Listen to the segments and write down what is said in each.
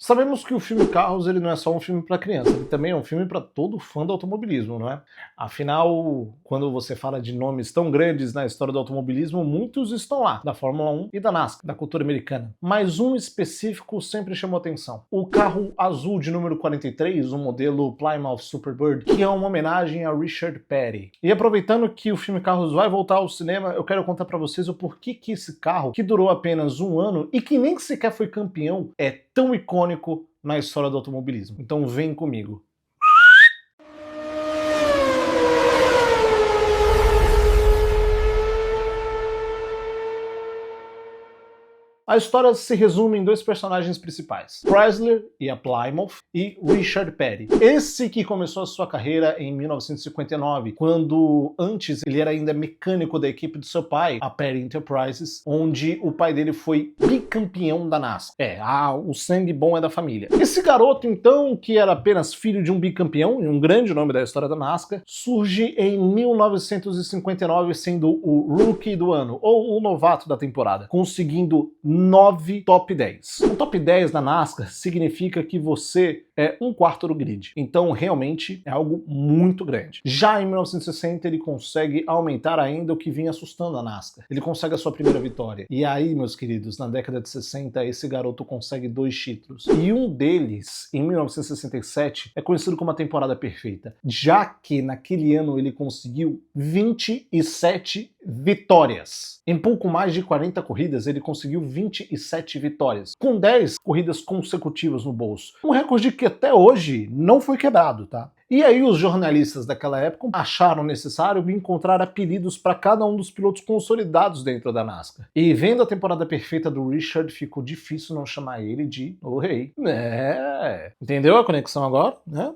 Sabemos que o filme Carros ele não é só um filme para criança, ele também é um filme para todo fã do automobilismo, não é? Afinal, quando você fala de nomes tão grandes na história do automobilismo, muitos estão lá, da Fórmula 1 e da NASCAR, da cultura americana. Mas um específico sempre chamou atenção. O carro azul de número 43, o modelo Plymouth Superbird, que é uma homenagem a Richard Petty. E aproveitando que o filme Carros vai voltar ao cinema, eu quero contar para vocês o porquê que esse carro, que durou apenas um ano e que nem sequer foi campeão, é tão icônico na história do automobilismo. Então vem comigo. A história se resume em dois personagens principais, Chrysler e a Plymouth e Richard Petty. Esse que começou a sua carreira em 1959, quando antes ele era ainda mecânico da equipe do seu pai, a Petty Enterprises, onde o pai dele foi bicampeão da NASCAR. O sangue bom é da família. Esse garoto, então, que era apenas filho de um bicampeão, e um grande nome da história da NASCAR, surge em 1959 sendo o Rookie do ano, ou o novato da temporada, conseguindo 9 top 10. O top 10 da NASCAR significa que você é um quarto do grid. Então, realmente, é algo muito grande. Já em 1960, ele consegue aumentar ainda o que vinha assustando a NASCAR. Ele consegue a sua primeira vitória. E aí, meus queridos, na década de 60, esse garoto consegue 2 títulos. E um deles, em 1967, é conhecido como a temporada perfeita, já que naquele ano ele conseguiu 27 vitórias. Em pouco mais de 40 corridas, ele conseguiu 27 vitórias, com 10 corridas consecutivas no bolso. Um recorde que até hoje não foi quebrado, tá? E aí os jornalistas daquela época acharam necessário encontrar apelidos para cada um dos pilotos consolidados dentro da NASCAR. E vendo a temporada perfeita do Richard, ficou difícil não chamar ele de O Rei. Entendeu a conexão agora? Né?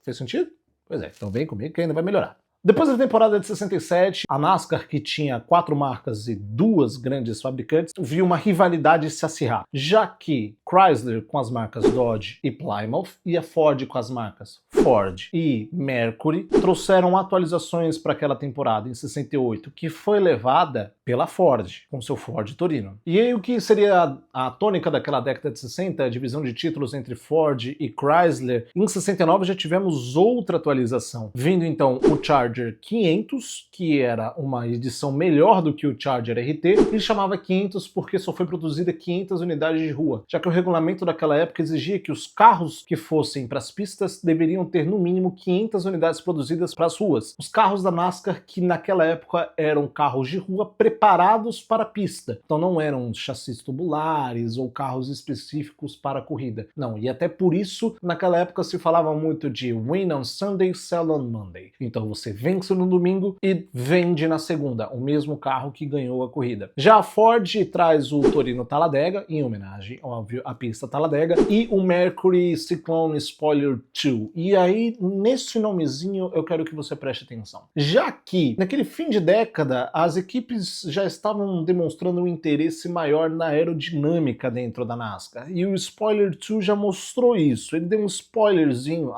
Fez sentido? Pois é, então vem comigo que ainda vai melhorar. Depois da temporada de 67, a NASCAR, que tinha 4 marcas e 2 grandes fabricantes, viu uma rivalidade se acirrar, já que Chrysler com as marcas Dodge e Plymouth e a Ford com as marcas Ford e Mercury trouxeram atualizações para aquela temporada em 68, que foi levada pela Ford, com seu Ford Torino. E aí o que seria a tônica daquela década de 60, a divisão de títulos entre Ford e Chrysler, em 69 já tivemos outra atualização, vindo então o Charger 500, que era uma edição melhor do que o Charger RT, ele chamava 500 porque só foi produzida 500 unidades de rua, já que o regulamento daquela época exigia que os carros que fossem para as pistas deveriam ter no mínimo 500 unidades produzidas para as ruas. Os carros da NASCAR, que naquela época eram carros de rua preparados para a pista, então não eram chassis tubulares ou carros específicos para a corrida, não, e até por isso naquela época se falava muito de win on Sunday, sell on Monday, então você vence no domingo e vende na segunda, o mesmo carro que ganhou a corrida. Já a Ford traz o Torino Talladega, em homenagem, óbvio, à pista Talladega, e o Mercury Cyclone Spoiler 2. E aí, nesse nomezinho, eu quero que você preste atenção. Já que, naquele fim de década, as equipes já estavam demonstrando um interesse maior na aerodinâmica dentro da NASCAR, e o Spoiler 2 já mostrou isso. Ele deu um spoilerzinho,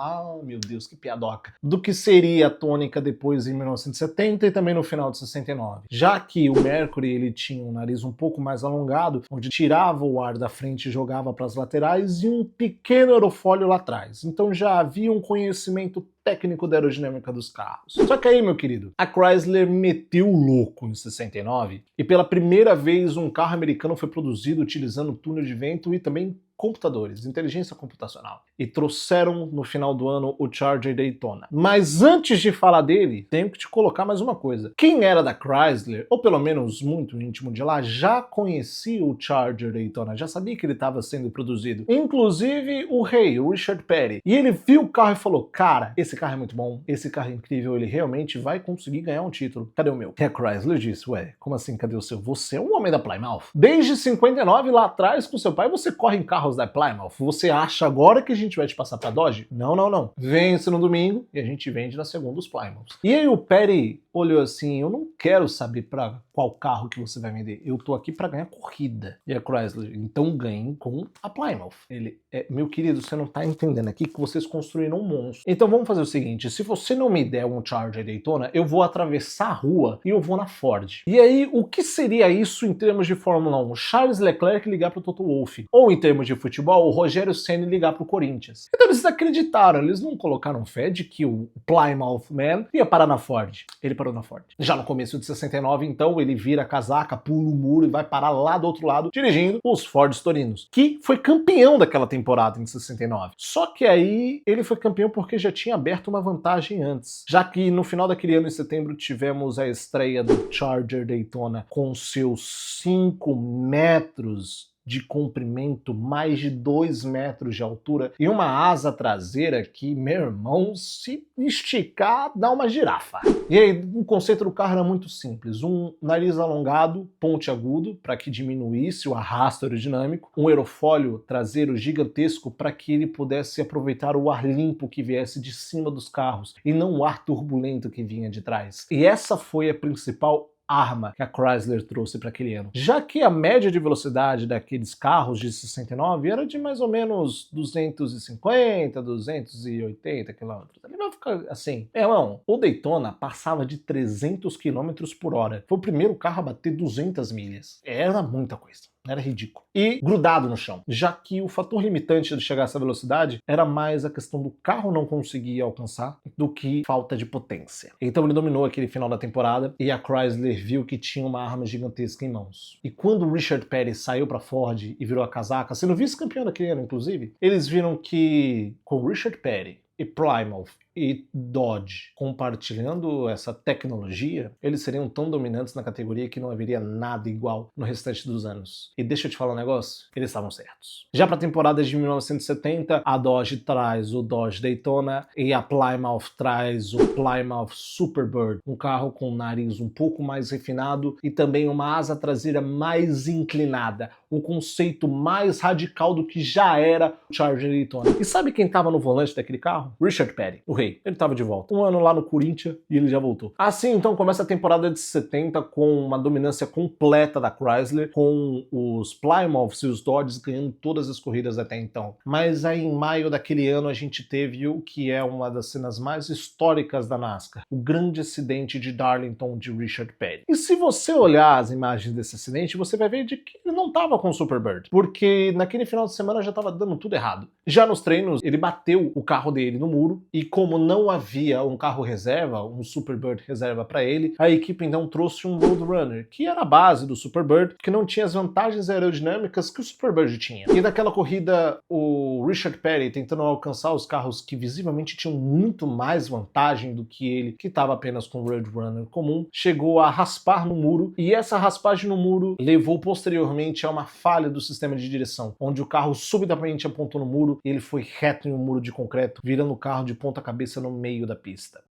meu Deus, que piadoca, do que seria a tônica depois em 1970 e também no final de 69. Já que o Mercury ele tinha um nariz um pouco mais alongado, onde tirava o ar da frente e jogava para as laterais e um pequeno aerofólio lá atrás. Então já havia um conhecimento técnico da aerodinâmica dos carros. Só que aí, meu querido, a Chrysler meteu o louco em 69 e pela primeira vez um carro americano foi produzido utilizando túnel de vento e também computadores, inteligência computacional. E trouxeram no final do ano o Charger Daytona. Mas antes de falar dele, tenho que te colocar mais uma coisa. Quem era da Chrysler, ou pelo menos muito íntimo de lá, já conhecia o Charger Daytona, já sabia que ele estava sendo produzido. Inclusive o rei, o Richard Petty. E ele viu o carro e falou, cara, esse carro é muito bom, esse carro é incrível, ele realmente vai conseguir ganhar um título. Cadê o meu? E a Chrysler disse, ué, como assim, cadê o seu? Você é um homem da Plymouth. Desde 59 lá atrás com seu pai, você corre em carros da Plymouth. Você acha agora que a gente vai te passar pra Dodge? Não, não, não. Vence no domingo e a gente vende na segunda os Plymouth. E aí o Petty olhou assim, eu não quero saber pra qual carro que você vai vender. Eu tô aqui para ganhar corrida. E a Chrysler, então ganhe com a Plymouth. Ele meu querido, você não tá entendendo aqui que vocês construíram um monstro. Então vamos fazer o seguinte, se você não me der um Charger Daytona, eu vou atravessar a rua e eu vou na Ford. E aí, o que seria isso em termos de Fórmula 1? Charles Leclerc ligar pro Toto Wolff. Ou em termos de futebol, o Rogério Ceni ligar pro Corinthians. Então eles acreditaram, eles não colocaram fé de que o Plymouth Man ia parar na Ford. Ele parou na Ford. Já no começo de 69, então, ele vira a casaca, pula o muro e vai parar lá do outro lado, dirigindo os Ford Torinos, que foi campeão daquela temporada em 69. Só que aí ele foi campeão porque já tinha aberto uma vantagem antes, já que no final daquele ano, em setembro, tivemos a estreia do Charger Daytona com seus 5 metros de comprimento, mais de 2 metros de altura e uma asa traseira que, meu irmão, se esticar, dá uma girafa. E aí, o conceito do carro era muito simples. Um nariz alongado, pontiagudo, para que diminuísse o arrasto aerodinâmico, um aerofólio traseiro gigantesco para que ele pudesse aproveitar o ar limpo que viesse de cima dos carros e não o ar turbulento que vinha de trás. E essa foi a principal arma que a Chrysler trouxe para aquele ano. Já que a média de velocidade daqueles carros de 69 era de mais ou menos 250, 280 km. Ele vai ficar assim. Irmão, o Daytona passava de 300 km por hora. Foi o primeiro carro a bater 200 milhas. Era muita coisa. Era ridículo. E grudado no chão, já que o fator limitante de chegar a essa velocidade era mais a questão do carro não conseguir alcançar do que falta de potência. Então ele dominou aquele final da temporada e a Chrysler viu que tinha uma arma gigantesca em mãos. E quando o Richard Petty saiu para Ford e virou a casaca, sendo vice-campeão daquele ano, inclusive, eles viram que com o Richard Petty e Plymouth e Dodge compartilhando essa tecnologia, eles seriam tão dominantes na categoria que não haveria nada igual no restante dos anos. E deixa eu te falar um negócio, eles estavam certos. Já para a temporada de 1970, a Dodge traz o Dodge Daytona e a Plymouth traz o Plymouth Superbird, um carro com um nariz um pouco mais refinado e também uma asa traseira mais inclinada, um conceito mais radical do que já era o Charger Daytona. E sabe quem estava no volante daquele carro? Richard Petty, o rei. Ele estava de volta. Um ano lá no Corinthians e ele já voltou. Assim, então, começa a temporada de 70 com uma dominância completa da Chrysler, com os Plymouths e os Dodges ganhando todas as corridas até então. Mas aí, em maio daquele ano, a gente teve o que é uma das cenas mais históricas da NASCAR, o grande acidente de Darlington de Richard Petty. E se você olhar as imagens desse acidente, você vai ver de que ele não estava com o Superbird, porque naquele final de semana já estava dando tudo errado. Já nos treinos, ele bateu o carro dele no muro e como não havia um carro reserva, um Superbird reserva para ele, a equipe então trouxe um Roadrunner, que era a base do Superbird, que não tinha as vantagens aerodinâmicas que o Superbird tinha. E naquela corrida, o Richard Petty, tentando alcançar os carros que visivelmente tinham muito mais vantagem do que ele, que estava apenas com o Roadrunner comum, chegou a raspar no muro, e essa raspagem no muro levou posteriormente a uma falha do sistema de direção, onde o carro subitamente apontou no muro e ele foi reto em um muro de concreto, virando o carro de ponta cabeça no meio da pista.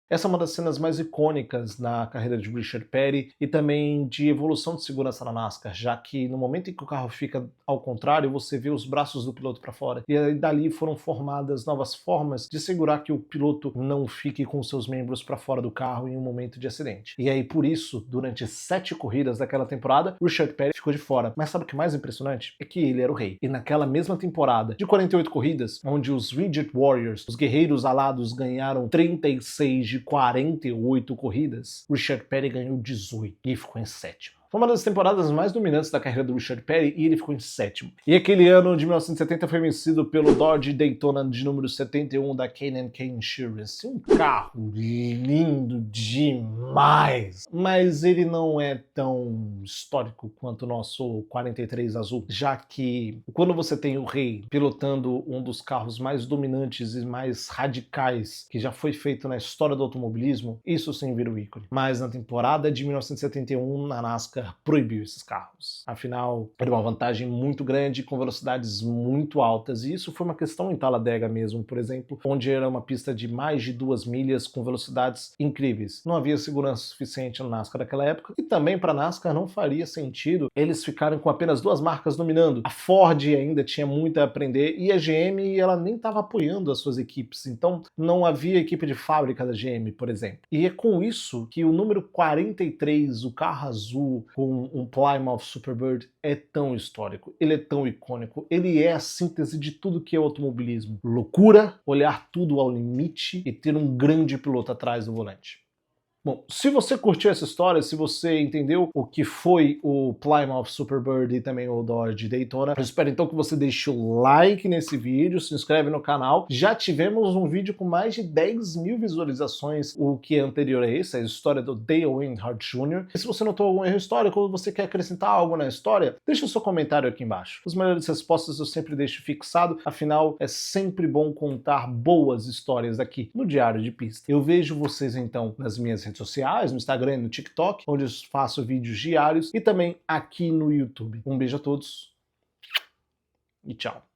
Essa é uma das cenas mais icônicas na carreira de Richard Petty e também de evolução de segurança na NASCAR, já que no momento em que o carro fica ao contrário, você vê os braços do piloto para fora. E aí dali foram formadas novas formas de segurar que o piloto não fique com seus membros para fora do carro em um momento de acidente. E aí por isso, durante 7 corridas daquela temporada, Richard Petty ficou de fora. Mas sabe o que é mais impressionante? É que ele era o rei. E naquela mesma temporada, de 48 corridas, onde os Rigid Warriors, os guerreiros alados, ganharam 36 de 48 corridas, Richard Petty ganhou 18 e ficou em sétimo. Foi uma das temporadas mais dominantes da carreira do Richard Petty e ele ficou em sétimo. E aquele ano de 1970 foi vencido pelo Dodge Daytona de número 71 da K&K Insurance. Um carro lindo demais, mas ele não é tão histórico quanto o nosso 43 azul, já que quando você tem o rei pilotando um dos carros mais dominantes e mais radicais que já foi feito na história do automobilismo, isso sim vira o ícone. Mas na temporada de 1971 na NASCAR, fábrica proibiu esses carros. Afinal, era uma vantagem muito grande com velocidades muito altas, e isso foi uma questão em Talladega mesmo, por exemplo, onde era uma pista de mais de 2 milhas com velocidades incríveis. Não havia segurança suficiente no NASCAR naquela época, e também para a NASCAR não faria sentido eles ficarem com apenas 2 marcas dominando. A Ford ainda tinha muito a aprender, e a GM ela nem estava apoiando as suas equipes, então não havia equipe de fábrica da GM, por exemplo. E é com isso que o número 43, o carro azul com um Plymouth Superbird, é tão histórico, ele é tão icônico, ele é a síntese de tudo que é automobilismo. Loucura, olhar tudo ao limite e ter um grande piloto atrás do volante. Bom, se você curtiu essa história, se você entendeu o que foi o Plymouth Superbird e também o Dodge Daytona, eu espero então que você deixe o like nesse vídeo, se inscreve no canal. Já tivemos um vídeo com mais de 10 mil visualizações, o que é anterior a esse, a história do Dale Earnhardt Jr. E se você notou algum erro histórico ou você quer acrescentar algo na história, deixa o seu comentário aqui embaixo. As melhores respostas eu sempre deixo fixado, afinal é sempre bom contar boas histórias aqui no Diário de Pista. Eu vejo vocês então nas minhas redes sociais, no Instagram e no TikTok, onde eu faço vídeos diários, e também aqui no YouTube. Um beijo a todos e tchau!